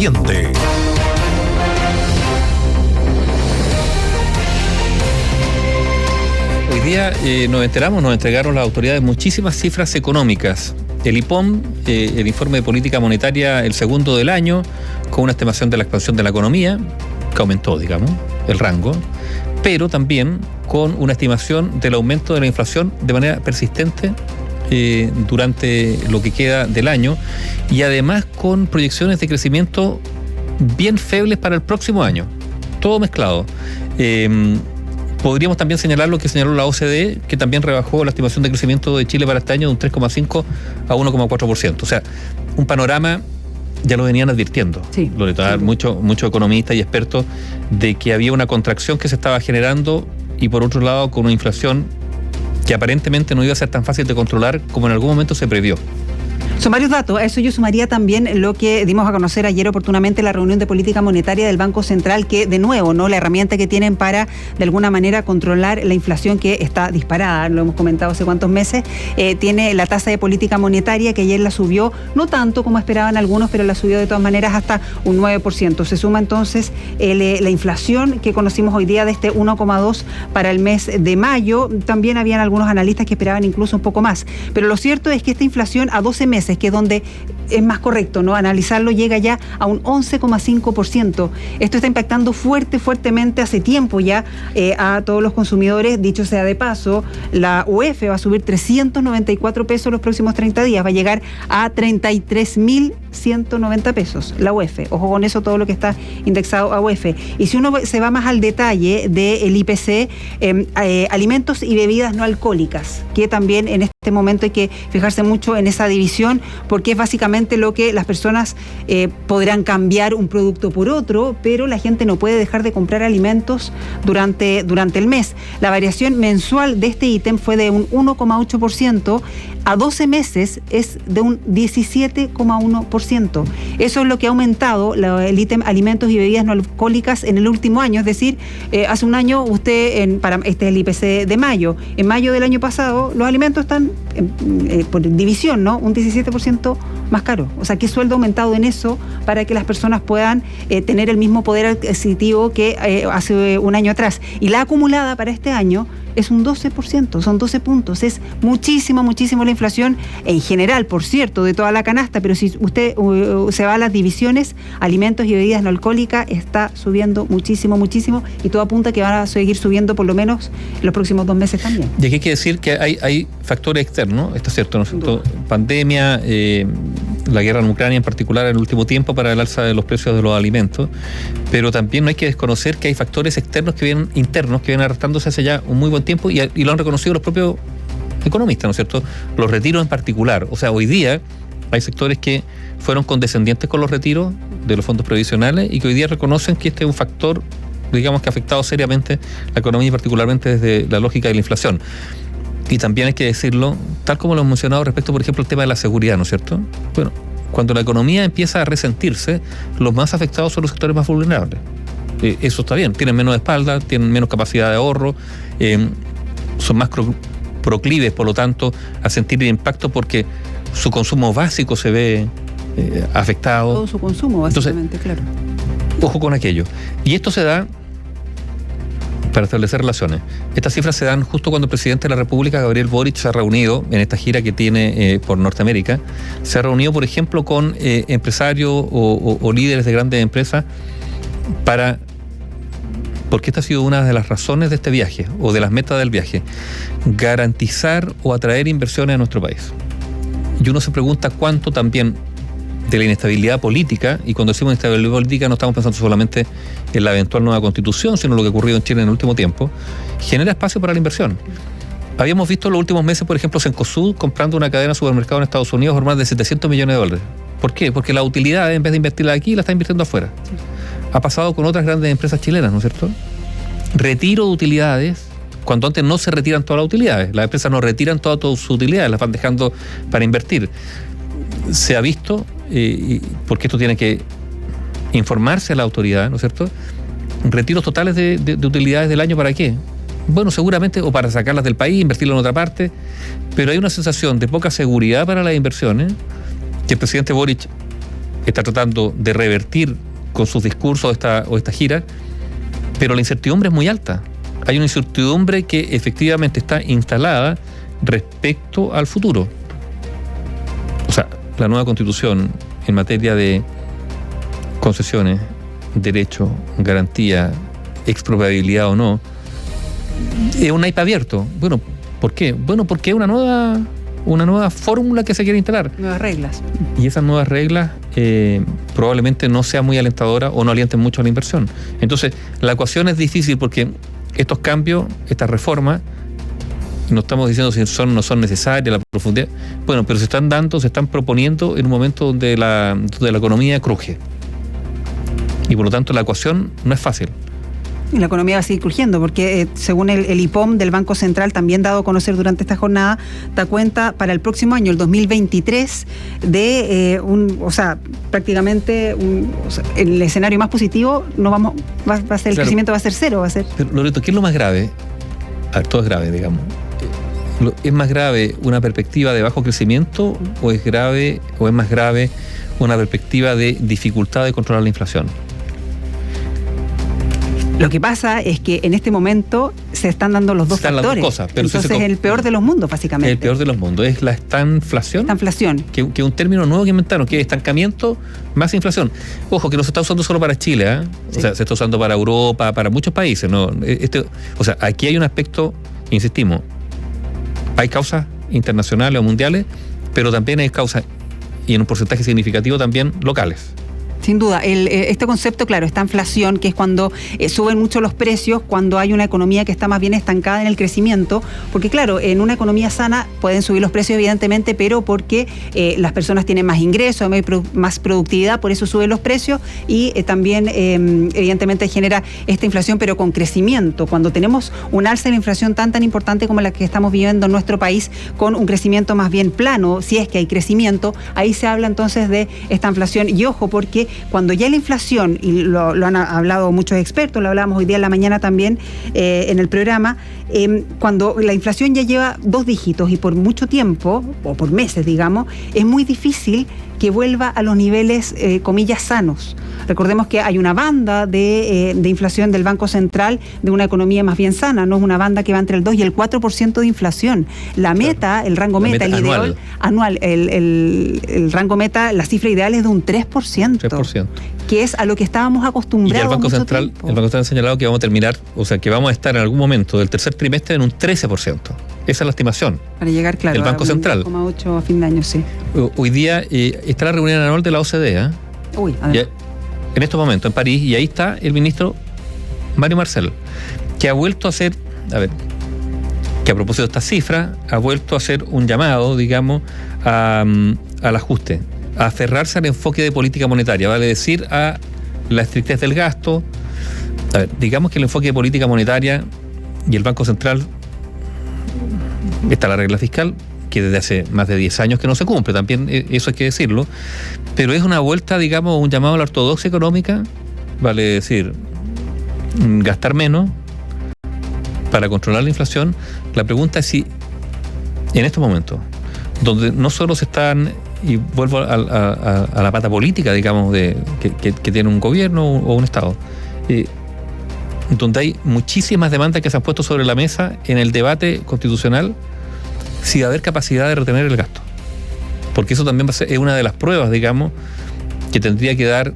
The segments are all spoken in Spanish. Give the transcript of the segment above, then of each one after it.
Independiente. Hoy día nos entregaron las autoridades muchísimas cifras económicas. El IPOM, el informe de política monetaria, el segundo del año, con una estimación de la expansión de la economía, que aumentó, digamos, el rango, pero también con una estimación del aumento de la inflación de manera persistente durante lo que queda del año, y además con proyecciones de crecimiento bien febles para el próximo año, todo mezclado. Podríamos también señalar lo que señaló la OCDE, que también rebajó la estimación de crecimiento de Chile para este año de un 3,5 a 1,4%. O sea, un panorama, ya lo venían advirtiendo, sí, Loreto, sí. muchos economistas y expertos, de que había una contracción que se estaba generando, y por otro lado con una inflación que aparentemente no iba a ser tan fácil de controlar como en algún momento se previó. Son varios datos. A eso yo sumaría también lo que dimos a conocer ayer oportunamente en la reunión de política monetaria del Banco Central, que de nuevo, ¿no?, la herramienta que tienen para de alguna manera controlar la inflación que está disparada, lo hemos comentado hace cuántos meses, tiene la tasa de política monetaria, que ayer la subió, no tanto como esperaban algunos, pero la subió de todas maneras hasta un 9%. Se suma entonces la inflación que conocimos hoy día de este 1,2 para el mes de mayo. También habían algunos analistas que esperaban incluso un poco más. Pero lo cierto es que esta inflación a 12 meses, que es donde es más correcto, ¿no?, analizarlo, llega ya a un 11,5%. Esto está impactando fuertemente hace tiempo ya a todos los consumidores. Dicho sea de paso, la UF va a subir 394 pesos los próximos 30 días, va a llegar a 33.190 pesos la UF. Ojo con eso, todo lo que está indexado a UF. Y si uno se va más al detalle del IPC, alimentos y bebidas no alcohólicas, que también en este momento hay que fijarse mucho en esa división, porque es básicamente lo que las personas podrán cambiar un producto por otro, pero la gente no puede dejar de comprar alimentos durante el mes. La variación mensual de este ítem fue de un 1,8%, a 12 meses es de un 17,1%. Eso es lo que ha aumentado el ítem alimentos y bebidas no alcohólicas en el último año. Es decir, hace un año este es el IPC de mayo. En mayo del año pasado los alimentos están por división, ¿no?, un 17% más caro. O sea, ¿qué sueldo ha aumentado en eso para que las personas puedan tener el mismo poder adquisitivo que hace un año atrás? Y la acumulada para este año es un 12%, son 12 puntos. Es muchísimo la inflación en general, por cierto, de toda la canasta, pero si usted se va a las divisiones, alimentos y bebidas no alcohólicas, está subiendo muchísimo, y todo apunta a que van a seguir subiendo por lo menos en los próximos 2 meses también. Y aquí hay que decir que hay factores externos, esto es cierto, ¿no es cierto? Pandemia, la guerra en Ucrania en particular en el último tiempo para el alza de los precios de los alimentos, pero también no hay que desconocer que hay factores internos que vienen arrastrándose hace ya un muy buen tiempo, y lo han reconocido los propios economistas, ¿no es cierto? Los retiros en particular. O sea, hoy día hay sectores que fueron condescendientes con los retiros de los fondos previsionales y que hoy día reconocen que este es un factor, digamos, que ha afectado seriamente la economía, y particularmente desde la lógica de la inflación. Y también hay que decirlo, tal como lo hemos mencionado respecto, por ejemplo, al tema de la seguridad, ¿no es cierto? Bueno, cuando la economía empieza a resentirse, los más afectados son los sectores más vulnerables. Eso está bien, tienen menos espalda, tienen menos capacidad de ahorro, son más proclives, por lo tanto, a sentir el impacto porque su consumo básico se ve afectado. Todo su consumo, básicamente. Entonces, claro. Ojo con aquello. Y esto se da para establecer relaciones. Estas cifras se dan justo cuando el presidente de la República, Gabriel Boric, se ha reunido en esta gira que tiene por Norteamérica. Se ha reunido, por ejemplo, con empresarios o líderes de grandes empresas porque esta ha sido una de las razones de este viaje, o de las metas del viaje: garantizar o atraer inversiones a nuestro país. Y uno se pregunta cuánto también de la inestabilidad política, y cuando decimos inestabilidad política no estamos pensando solamente en la eventual nueva constitución, sino lo que ha ocurrido en Chile en el último tiempo, genera espacio para la inversión. Habíamos visto en los últimos meses, por ejemplo, Cencosud comprando una cadena de supermercado en Estados Unidos por más de $700 millones. ¿Por qué? Porque la utilidad, en vez de invertirla aquí, la está invirtiendo afuera. Sí. Ha pasado con otras grandes empresas chilenas, ¿no es cierto? Retiro de utilidades, cuando antes no se retiran todas las utilidades. Las empresas no retiran todas sus utilidades, las van dejando para invertir. Se ha visto, porque esto tiene que informarse a la autoridad, ¿no es cierto? Retiros totales de utilidades del año, ¿para qué? Bueno, seguramente, o para sacarlas del país, invertirlas en otra parte, pero hay una sensación de poca seguridad para las inversiones, que el presidente Boric está tratando de revertir con sus discursos o esta gira, pero la incertidumbre es muy alta. Hay una incertidumbre que efectivamente está instalada respecto al futuro. O sea, la nueva Constitución en materia de concesiones, derecho, garantía, expropiabilidad o no, es un naipe abierto. Bueno, ¿por qué? Bueno, porque es una nueva fórmula que se quiere instalar. Nuevas reglas. Y esas nuevas reglas probablemente no sea muy alentadora o no alienten mucho a la inversión. Entonces, la ecuación es difícil porque estos cambios, estas reformas, no estamos diciendo si son o no son necesarias, la profundidad. Bueno, pero se están proponiendo en un momento donde la economía cruje. Y por lo tanto la ecuación no es fácil. Y la economía va a seguir crujiendo, porque según el IPOM del Banco Central, también dado a conocer durante esta jornada, da cuenta para el próximo año, el 2023, de prácticamente el escenario más positivo va a ser el crecimiento va a ser cero. Pero, Loreto, ¿qué es lo más grave? A ver, todo es grave, digamos. ¿Es más grave una perspectiva de bajo crecimiento o es más grave una perspectiva de dificultad de controlar la inflación? Lo que pasa es que en este momento se están dando los dos factores. Las dos cosas, pero entonces es el peor de los mundos, básicamente. El peor de los mundos es la estanflación. Que es un término nuevo que inventaron, que es estancamiento más inflación. Ojo, que no se está usando solo para Chile, ¿eh? Sí. O sea, se está usando para Europa, para muchos países, ¿no? Aquí hay un aspecto, insistimos, hay causas internacionales o mundiales, pero también hay causas, y en un porcentaje significativo también, locales. Sin duda, este concepto, claro, esta inflación, que es cuando suben mucho los precios, cuando hay una economía que está más bien estancada en el crecimiento, porque claro, en una economía sana pueden subir los precios evidentemente, pero porque las personas tienen más ingresos, más productividad, por eso suben los precios y también evidentemente genera esta inflación, pero con crecimiento. Cuando tenemos un alza en la inflación tan importante como la que estamos viviendo en nuestro país, con un crecimiento más bien plano, si es que hay crecimiento, ahí se habla entonces de esta inflación. Y ojo, porque cuando ya la inflación, y lo han hablado muchos expertos, lo hablábamos hoy día en la mañana también en el programa, cuando la inflación ya lleva 2 dígitos y por mucho tiempo, o por meses digamos, es muy difícil que vuelva a los niveles, comillas, sanos. Recordemos que hay una banda de inflación del Banco Central de una economía más bien sana, no es una banda que va entre el 2 y el 4% de inflación. La meta, el rango meta, el ideal anual, el rango meta, la cifra ideal es de un 3%, que es a lo que estábamos acostumbrados. Y el Banco Central ha señalado que vamos a terminar, o sea, que vamos a estar en algún momento del tercer trimestre en un 13%. Esa es la estimación. Para llegar, claro, el Banco Central. 1,8 a fin de año, sí. Hoy día está la reunión anual de la OCDE, en estos momentos en París, y ahí está el ministro Mario Marcel, que ha vuelto a hacer, que a propósito de esta cifra, ha vuelto a hacer un llamado, digamos, al ajuste, a aferrarse al enfoque de política monetaria, vale decir, a la estrictez del gasto. Digamos que el enfoque de política monetaria y el Banco Central, está la regla fiscal, que desde hace más de 10 años que no se cumple, también eso hay que decirlo, pero es una vuelta, digamos, un llamado a la ortodoxia económica, vale decir, gastar menos para controlar la inflación. La pregunta es si en estos momentos, donde no solo se están, y vuelvo a la pata política, digamos, que tiene un gobierno o un Estado, donde hay muchísimas demandas que se han puesto sobre la mesa en el debate constitucional, si va a haber capacidad de retener el gasto. Porque eso también es una de las pruebas, digamos, que tendría que dar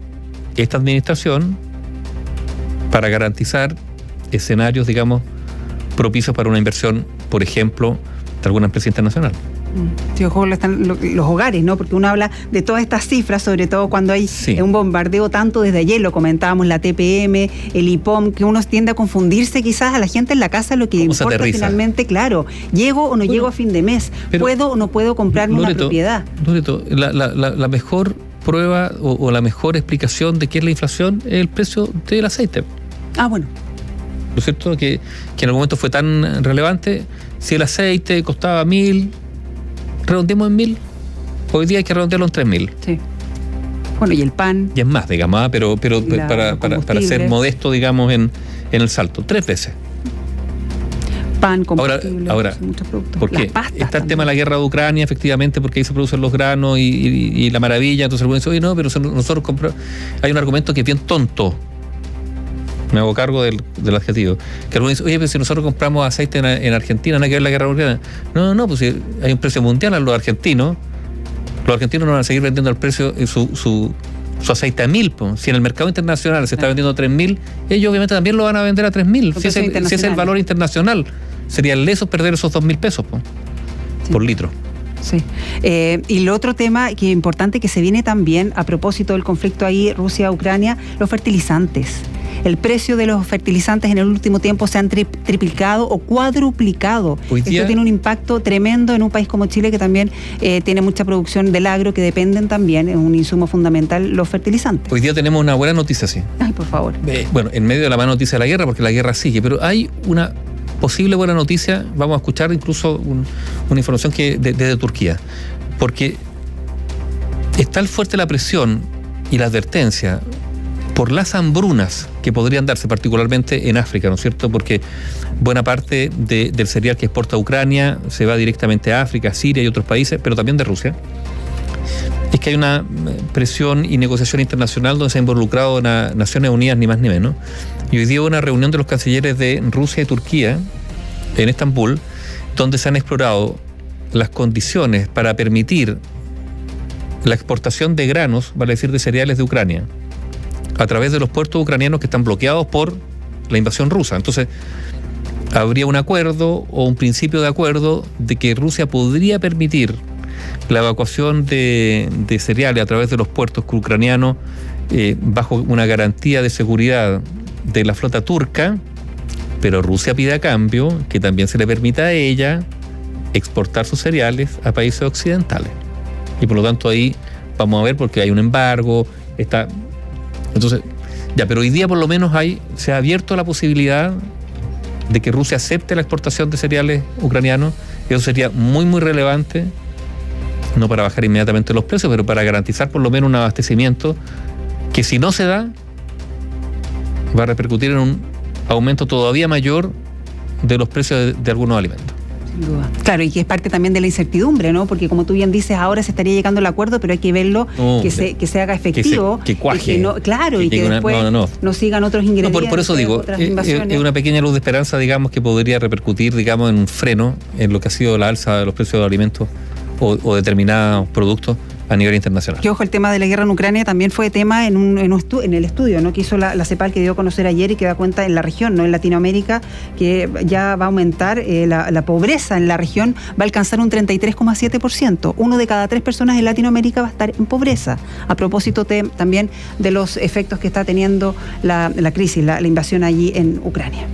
esta administración para garantizar escenarios, digamos, propicios para una inversión, por ejemplo, de alguna empresa internacional. Sí, ojo, están los hogares, ¿no? Porque uno habla de todas estas cifras, sobre todo cuando hay un bombardeo tanto desde ayer, lo comentábamos, la TPM, el IPOM, que uno tiende a confundirse quizás a la gente en la casa, lo que importa finalmente, claro, ¿llego o no llego a fin de mes? ¿Puedo o no puedo comprarme una propiedad? Loreto, la mejor prueba o la mejor explicación de qué es la inflación es el precio del aceite. Bueno. ¿No es cierto? Que en algún momento fue tan relevante. Si el aceite costaba 1.000, redondeemos en 1.000. Hoy día hay que redondearlo en 3.000. Sí. Bueno, y el pan. Y es más, digamos, pero para ser modesto, digamos, en el salto, 3 veces. pan, combustible, ahora muchos productos. ¿Por qué? Está el tema de la guerra de Ucrania, efectivamente, porque ahí se producen los granos y la maravilla. Entonces algunos dicen, oye, no, pero nosotros compramos. Hay un argumento que es bien tonto. Me hago cargo del adjetivo. Que algunos dicen, oye, pero si nosotros compramos aceite en Argentina, no hay que ver la guerra de Ucrania. No, pues si hay un precio mundial a los argentinos no van a seguir vendiendo al precio su aceite a 1.000, pues. Si en el mercado internacional se está vendiendo a 3.000, ellos obviamente también lo van a vender a 3.000. Si es el valor internacional, sería leso perder esos 2.000 pesos por litro. Sí. Y el otro tema que es importante que se viene también a propósito del conflicto ahí Rusia-Ucrania, los fertilizantes. El precio de los fertilizantes en el último tiempo se han triplicado o cuadruplicado. Esto tiene un impacto tremendo en un país como Chile, que también tiene mucha producción del agro, que dependen también, es un insumo fundamental, los fertilizantes. Hoy día tenemos una buena noticia, sí. Ay, por favor. Bueno, en medio de la mala noticia de la guerra, porque la guerra sigue, pero hay una posible buena noticia. Vamos a escuchar incluso una información que desde Turquía, porque es tal fuerte la presión y la advertencia por las hambrunas que podrían darse particularmente en África, ¿no es cierto? Porque buena parte del cereal que exporta Ucrania se va directamente a África, Siria y otros países, pero también de Rusia. Es que hay una presión y negociación internacional donde se ha involucrado Naciones Unidas, ni más ni menos. Y hoy día hubo una reunión de los cancilleres de Rusia y Turquía en Estambul, donde se han explorado las condiciones para permitir la exportación de granos, vale decir, de cereales de Ucrania, a través de los puertos ucranianos que están bloqueados por la invasión rusa. Entonces, habría un acuerdo o un principio de acuerdo de que Rusia podría permitir la evacuación de cereales a través de los puertos ucranianos bajo una garantía de seguridad de la flota turca, pero Rusia pide a cambio que también se le permita a ella exportar sus cereales a países occidentales. Y por lo tanto ahí vamos a ver, porque hay un embargo, entonces, pero hoy día por lo menos se ha abierto la posibilidad de que Rusia acepte la exportación de cereales ucranianos. Eso sería muy, muy relevante, no para bajar inmediatamente los precios, pero para garantizar por lo menos un abastecimiento que, si no se da, va a repercutir en un aumento todavía mayor de los precios de algunos alimentos. Sin duda. Claro, y que es parte también de la incertidumbre, ¿no? Porque como tú bien dices, ahora se estaría llegando al acuerdo, pero hay que verlo, que se haga efectivo. Que cuaje. Y que después no sigan otros ingredientes. No, por eso digo, es una pequeña luz de esperanza, digamos, que podría repercutir, digamos, en un freno en lo que ha sido la alza de los precios de alimentos o determinados productos a nivel internacional. Que ojo, el tema de la guerra en Ucrania también fue tema en el estudio, ¿no?, que hizo la CEPAL, que dio a conocer ayer y que da cuenta en la región, no en Latinoamérica, que ya va a aumentar la pobreza en la región, va a alcanzar un 33,7%. 1 de cada 3 personas en Latinoamérica va a estar en pobreza, a propósito también de los efectos que está teniendo la crisis, la invasión allí en Ucrania.